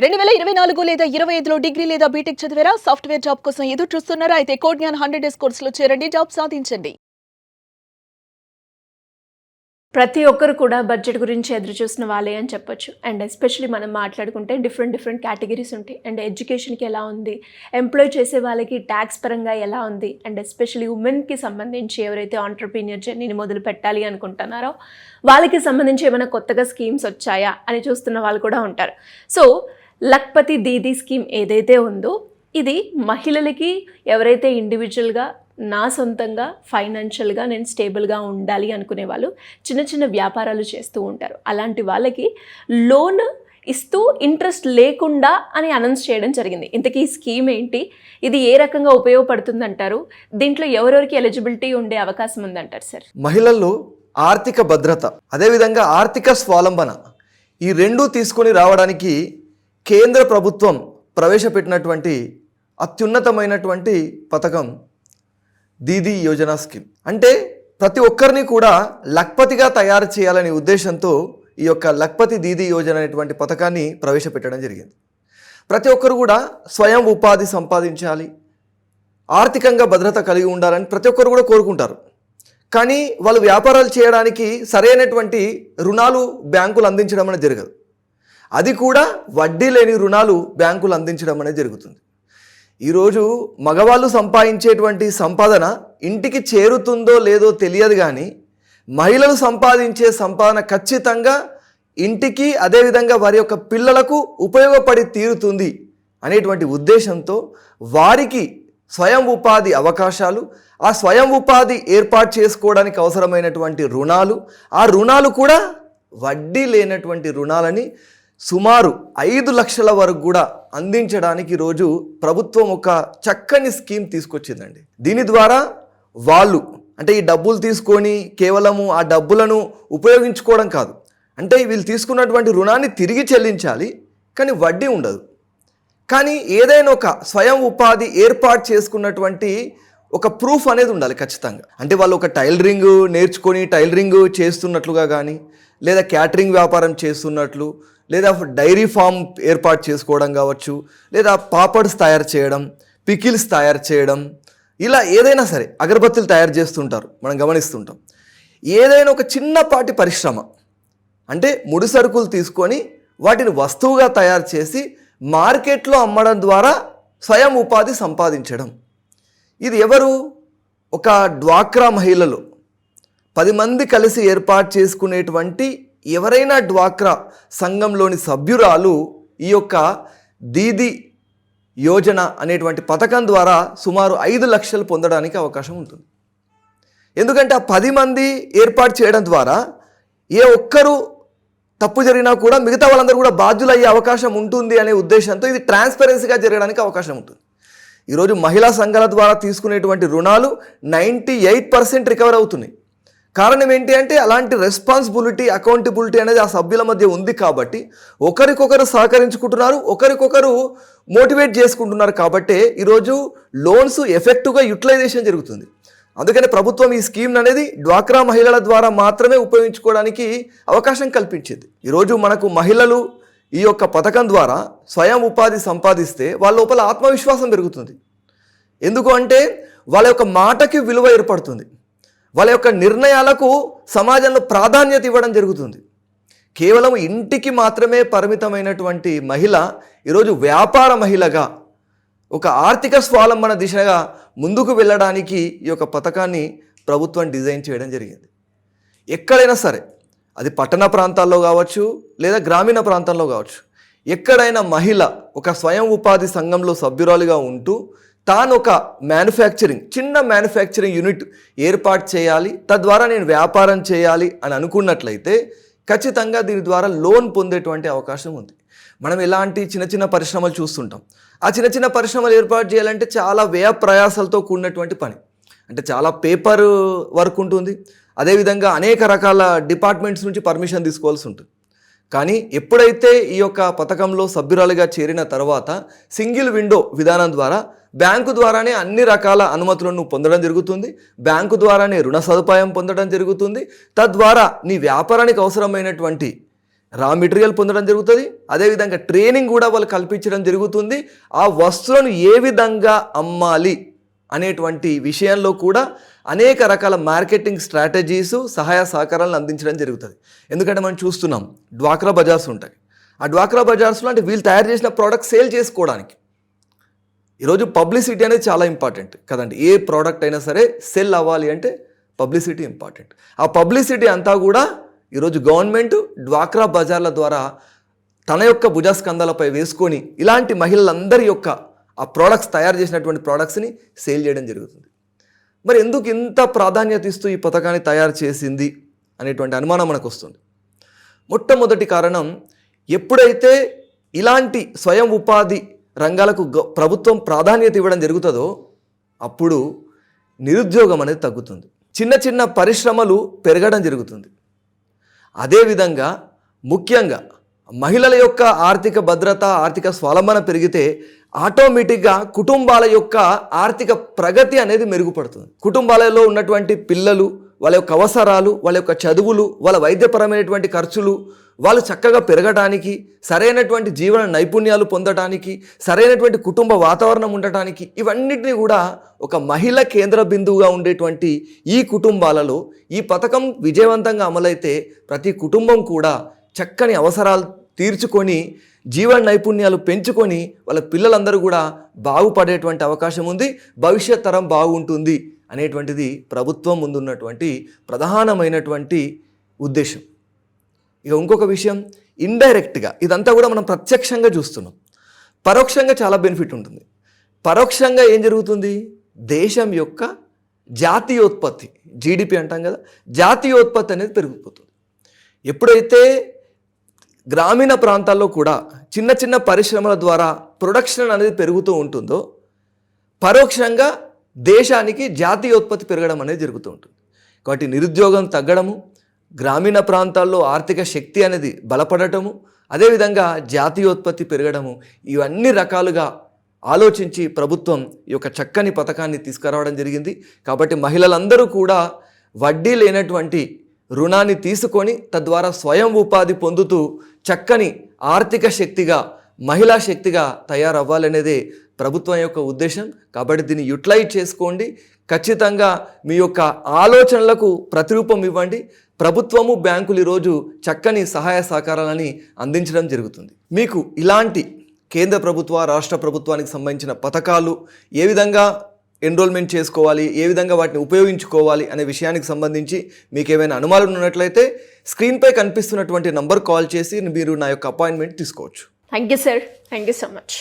2024 లేదా 25లో డిగ్రీ లేదా బీటెక్ చదివారా? సాఫ్ట్‌వేర్ జాబ్ కోసం ఎదురు చూస్తున్నారా? అయితే కోడ్ జ్ఞాన్ 100 డేస్ కోర్సులో చేరండి, జాబ్ సాధించండి. ప్రతి ఒక్కరు కూడా బడ్జెట్ గురించి ఎదురు చూసిన వాళ్ళే అని చెప్పొచ్చు. అండ్ ఎస్పెషల్లీ మనం మాట్లాడుకుంటే డిఫరెంట్ కేటగిరీస్ ఉంటాయి. అండ్ ఎడ్యుకేషన్‌కి ఎలా ఉంది, ఎంప్లాయ్ చేసే వాళ్ళకి ట్యాక్స్ పరంగా ఎలా ఉంది, అండ్ ఎస్పెషల్లీ ఉమెన్‌కి సంబంధించి ఎవరైతే ఆంటర్‌ప్రెన్యూర్ జర్నీని మొదలు పెట్టాలి అనుకుంటున్నారో వాళ్ళకి సంబంధించి ఏమైనా కొత్తగా స్కీమ్స్ వచ్చాయా అని చూస్తున్న వాళ్ళు కూడా ఉంటారు. సో లక్పతి దీదీ స్కీమ్ ఏదైతే ఉందో ఇది మహిళలకి ఎవరైతే ఇండివిజువల్గా నా సొంతంగా ఫైనాన్షియల్గా నేను స్టేబుల్గా ఉండాలి అనుకునే వాళ్ళు చిన్న చిన్న వ్యాపారాలు చేస్తూ ఉంటారు. అలాంటి వాళ్ళకి లోన్ ఇస్తూ ఇంట్రెస్ట్ లేకుండా అని అనౌన్స్ చేయడం జరిగింది. ఇంతకీ ఈ స్కీమ్ ఏంటి, ఇది ఏ రకంగా ఉపయోగపడుతుందంటారు, దీంట్లో ఎవరెవరికి ఎలిజిబిలిటీ ఉండే అవకాశం ఉందంటారు సార్? మహిళల్లో ఆర్థిక భద్రత, అదేవిధంగా ఆర్థిక స్వావలంబన ఈ రెండూ తీసుకొని రావడానికి కేంద్ర ప్రభుత్వం ప్రవేశపెట్టినటువంటి అత్యున్నతమైనటువంటి పథకం దీదీ యోజన స్కీమ్. అంటే ప్రతి ఒక్కరిని కూడా లక్పతిగా తయారు చేయాలనే ఉద్దేశంతో ఈ యొక్క లక్పతి దీదీ యోజన అనేటువంటి పథకాన్ని ప్రవేశపెట్టడం జరిగింది. ప్రతి ఒక్కరు కూడా స్వయం ఉపాధి సంపాదించాలి, ఆర్థికంగా భద్రత కలిగి ఉండాలని ప్రతి ఒక్కరు కూడా కోరుకుంటారు. కానీ వాళ్ళు వ్యాపారాలు చేయడానికి సరైనటువంటి రుణాలు బ్యాంకులు అందించడం అనేది జరగదు. అది కూడా వడ్డీ లేని రుణాలు బ్యాంకులు అందించడం అనేది జరుగుతుంది. ఈరోజు మగవాళ్ళు సంపాదించేటువంటి సంపాదన ఇంటికి చేరుతుందో లేదో తెలియదు, కానీ మహిళలు సంపాదించే సంపాదన ఖచ్చితంగా ఇంటికి అదేవిధంగా వారి యొక్క పిల్లలకు ఉపయోగపడి తీరుతుంది అనేటువంటి ఉద్దేశంతో వారికి స్వయం ఉపాధి అవకాశాలు, ఆ స్వయం ఉపాధి ఏర్పాటు చేసుకోవడానికి అవసరమైనటువంటి రుణాలు, ఆ రుణాలు కూడా వడ్డీ లేనటువంటి రుణాలని సుమారు 5 లక్షల వరకు కూడా అందించడానికి ఈరోజు ప్రభుత్వం ఒక చక్కని స్కీమ్ తీసుకొచ్చిందండి. దీని ద్వారా వాళ్ళు అంటే ఈ డబ్బులు తీసుకొని కేవలము ఆ డబ్బులను ఉపయోగించుకోవడం కాదు, అంటే వీళ్ళు తీసుకున్నటువంటి రుణాన్ని తిరిగి చెల్లించాలి, కానీ వడ్డీ ఉండదు. కానీ ఏదైనా ఒక స్వయం ఉపాధి ఏర్పాటు చేసుకున్నటువంటి ఒక ప్రూఫ్ అనేది ఉండాలి ఖచ్చితంగా. అంటే వాళ్ళు ఒక టైలరింగ్ నేర్చుకొని టైలరింగ్ చేస్తున్నట్లుగా కానీ, లేదా క్యాటరింగ్ వ్యాపారం చేస్తున్నట్లు, లేదా డైరీ ఫామ్ ఏర్పాటు చేసుకోవడం కావచ్చు, లేదా పాపడ్స్ తయారు చేయడం, పికిల్స్ తయారు చేయడం, ఇలా ఏదైనా సరే అగరబత్తులు తయారు చేస్తుంటారు, మనం గమనిస్తుంటాం. ఏదైనా ఒక చిన్నపాటి పరిశ్రమ అంటే ముడి సరుకులు తీసుకొని వాటిని వస్తువుగా తయారు చేసి మార్కెట్లో అమ్మడం ద్వారా స్వయం ఉపాధి సంపాదించడం. ఇది ఎవరు? ఒక డ్వాక్రా మహిళలు 10 మంది కలిసి ఏర్పాటు చేసుకునేటువంటి ఎవరైనా డ్వాక్రా సంఘంలోని సభ్యురాలు ఈ యొక్క దీదీ యోజన అనేటువంటి పథకం ద్వారా సుమారు 5 లక్షలు పొందడానికి అవకాశం ఉంటుంది. ఎందుకంటే ఆ 10 మంది ఏర్పాటు చేయడం ద్వారా ఏ ఒక్కరు తప్పు జరిగినా కూడా మిగతా వాళ్ళందరూ కూడా బాధ్యులయ్యే అవకాశం ఉంటుంది అనే ఉద్దేశంతో ఇది ట్రాన్స్పరెన్సీగా జరగడానికి అవకాశం ఉంటుంది. ఈరోజు మహిళా సంఘాల ద్వారా తీసుకునేటువంటి రుణాలు 98% రికవర్ అవుతున్నాయి. కారణం ఏంటి అంటే అలాంటి రెస్పాన్సిబిలిటీ, అకౌంటబిలిటీ అనేది ఆ సభ్యుల మధ్య ఉంది కాబట్టి ఒకరికొకరు సహకరించుకుంటున్నారు, ఒకరికొకరు మోటివేట్ చేసుకుంటున్నారు. కాబట్టి ఈరోజు లోన్స్ ఎఫెక్టివ్గా యూటిలైజేషన్ జరుగుతుంది. అందుకని ప్రభుత్వం ఈ స్కీమ్ అనేది డ్వాక్రా మహిళల ద్వారా మాత్రమే ఉపయోగించుకోవడానికి అవకాశం కల్పించింది. ఈరోజు మనకు మహిళలు ఈ యొక్క పథకం ద్వారా స్వయం ఉపాధి సంపాదిస్తే వాళ్ళ లోపల ఆత్మవిశ్వాసం పెరుగుతుంది. ఎందుకు అంటే వాళ్ళ యొక్క మాటకి విలువ ఏర్పడుతుంది, వాళ్ళ యొక్క నిర్ణయాలకు సమాజంలో ప్రాధాన్యత ఇవ్వడం జరుగుతుంది. కేవలం ఇంటికి మాత్రమే పరిమితమైనటువంటి మహిళ ఈరోజు వ్యాపార మహిళగా ఒక ఆర్థిక స్వావలంబన దిశగా ముందుకు వెళ్ళడానికి ఈ యొక్క పథకాన్ని ప్రభుత్వం డిజైన్ చేయడం జరిగింది. ఎక్కడైనా సరే, అది పట్టణ ప్రాంతాల్లో కావచ్చు లేదా గ్రామీణ ప్రాంతాల్లో కావచ్చు, ఎక్కడైనా మహిళ ఒక స్వయం ఉపాధి సంఘంలో సభ్యురాలుగా ఉంటూ తాను ఒక చిన్న మ్యానుఫ్యాక్చరింగ్ యూనిట్ ఏర్పాటు చేయాలి, తద్వారా నేను వ్యాపారం చేయాలి అని అనుకున్నట్లయితే ఖచ్చితంగా దీని ద్వారా లోన్ పొందేటువంటి అవకాశం ఉంది. మనం ఎలాంటి చిన్న పరిశ్రమలు చూస్తుంటాం, ఆ చిన్న పరిశ్రమలు ఏర్పాటు చేయాలంటే చాలా వ్యయ ప్రయాసాలతో కూడినటువంటి పని. అంటే చాలా పేపర్ వర్క్ ఉంటుంది, అదేవిధంగా అనేక రకాల డిపార్ట్మెంట్స్ నుంచి పర్మిషన్ తీసుకోవాల్సి ఉంటుంది. కానీ ఎప్పుడైతే ఈ యొక్క పథకంలో సభ్యురాలుగా చేరిన తర్వాత సింగిల్ విండో విధానం ద్వారా బ్యాంకు ద్వారానే అన్ని రకాల అనుమతులను పొందడం జరుగుతుంది, బ్యాంకు ద్వారానే రుణ సదుపాయం పొందడం జరుగుతుంది. తద్వారా నీ వ్యాపారానికి అవసరమైనటువంటి రా మెటీరియల్ పొందడం జరుగుతుంది, అదేవిధంగా ట్రైనింగ్ కూడా వాళ్ళు కల్పించడం జరుగుతుంది. ఆ వస్తువులను ఏ విధంగా అమ్మాలి అనేటువంటి విషయంలో కూడా అనేక రకాల మార్కెటింగ్ స్ట్రాటజీస్, సహాయ సహకారాలను అందించడం జరుగుతుంది. ఎందుకంటే మనం చూస్తున్నాం డ్వాక్రా బజార్స్ ఉంటాయి. ఆ డ్వాక్రా బజార్స్లో అంటే వీళ్ళు తయారు చేసిన ప్రోడక్ట్ సేల్ చేసుకోవడానికి ఈరోజు పబ్లిసిటీ అనేది చాలా ఇంపార్టెంట్ కదండి. ఏ ప్రోడక్ట్ అయినా సరే సెల్ అవ్వాలి అంటే పబ్లిసిటీ ఇంపార్టెంట్. ఆ పబ్లిసిటీ అంతా కూడా ఈరోజు గవర్నమెంట్ డ్వాక్రా బజార్ల ద్వారా తన యొక్క భుజస్కంధాలపై వేసుకొని ఇలాంటి మహిళలందరి యొక్క ఆ ప్రోడక్ట్స్ తయారు చేసినటువంటి ప్రోడక్ట్స్ని సేల్ చేయడం జరుగుతుంది. మరి ఎందుకు ఇంత ప్రాధాన్యత ఇస్తూ ఈ పథకాన్ని తయారు చేసింది అనేటువంటి అనుమానం మనకు వస్తుంది. మొట్టమొదటి కారణం, ఎప్పుడైతే ఇలాంటి స్వయం ఉపాధి రంగాలకు ప్రభుత్వం ప్రాధాన్యత ఇవ్వడం జరుగుతుందో అప్పుడు నిరుద్యోగం అనేది తగ్గుతుంది, చిన్న చిన్న పరిశ్రమలు పెరగడం జరుగుతుంది. అదేవిధంగా ముఖ్యంగా మహిళల యొక్క ఆర్థిక భద్రత, ఆర్థిక స్వావలంబన పెరిగితే ఆటోమేటిక్గా కుటుంబాల యొక్క ఆర్థిక ప్రగతి అనేది మెరుగుపడుతుంది. కుటుంబాలలో ఉన్నటువంటి పిల్లలు, వాళ్ళ యొక్క అవసరాలు, వాళ్ళ యొక్క చదువులు, వాళ్ళ వైద్యపరమైనటువంటి ఖర్చులు, వాళ్ళు చక్కగా పెరగడానికి, సరైనటువంటి జీవన నైపుణ్యాలు పొందడానికి, సరైనటువంటి కుటుంబ వాతావరణం ఉండటానికి, ఇవన్నిటినీ కూడా ఒక మహిళ కేంద్ర బిందువుగా ఉండేటువంటి ఈ కుటుంబాలలో ఈ పథకం విజయవంతంగా అమలైతే ప్రతి కుటుంబం కూడా చక్కని అవసరాలు తీర్చుకొని, జీవన నైపుణ్యాలు పెంచుకొని వాళ్ళ పిల్లలందరూ కూడా బాగుపడేటువంటి అవకాశం ఉంది, భవిష్యత్ తరం బాగుంటుంది అనేటువంటిది ప్రభుత్వం ముందున్నటువంటి ప్రధానమైనటువంటి ఉద్దేశం. ఇక ఇంకొక విషయం, ఇండైరెక్ట్గా ఇదంతా కూడా మనం ప్రత్యక్షంగా చూస్తున్నాం, పరోక్షంగా చాలా బెనిఫిట్ ఉంటుంది. పరోక్షంగా ఏం జరుగుతుంది, దేశం యొక్క జాతీయోత్పత్తి, జీడిపి అంటాం కదా, జాతీయోత్పత్తి అనేది పెరిగిపోతుంది. ఎప్పుడైతే గ్రామీణ ప్రాంతాల్లో కూడా చిన్న చిన్న పరిశ్రమల ద్వారా ప్రొడక్షన్ అనేది పెరుగుతూ ఉంటుందో పరోక్షంగా దేశానికి జాతీయోత్పత్తి పెరగడం అనేది జరుగుతూ ఉంటుంది. కాబట్టి నిరుద్యోగం తగ్గడము, గ్రామీణ ప్రాంతాల్లో ఆర్థిక శక్తి అనేది బలపడటము, అదేవిధంగా జాతీయోత్పత్తి పెరగడము, ఇవన్నీ రకాలుగా ఆలోచించి ప్రభుత్వం ఈ యొక్క చక్కని పథకాన్ని తీసుకురావడం జరిగింది. కాబట్టి మహిళలందరూ కూడా వడ్డీ లేనటువంటి రుణాన్ని తీసుకొని తద్వారా స్వయం ఉపాధి పొందుతూ చక్కని ఆర్థిక శక్తిగా, మహిళా శక్తిగా తయారవ్వాలనేదే ప్రభుత్వం యొక్క ఉద్దేశం. కాబట్టి దీన్ని యూటిలైజ్ చేసుకోండి. ఖచ్చితంగా మీ యొక్క ఆలోచనలకు ప్రతిరూపం ఇవ్వండి. ప్రభుత్వము, బ్యాంకులు ఈరోజు చక్కని సహాయ సహకారాలని అందించడం జరుగుతుంది. మీకు ఇలాంటి కేంద్ర ప్రభుత్వ, రాష్ట్ర ప్రభుత్వానికి సంబంధించిన పథకాలు ఏ విధంగా ఎన్రోల్మెంట్ చేసుకోవాలి, ఏ విధంగా వాటిని ఉపయోగించుకోవాలి అనే విషయానికి సంబంధించి మీకు ఏమైనా అనుమానాలు ఉన్నట్లయితే స్క్రీన్పై కనిపిస్తున్నటువంటి నంబర్ కాల్ చేసి మీరు నా యొక్క అపాయింట్మెంట్ తీసుకోవచ్చు. Thank you sir, thank you so much.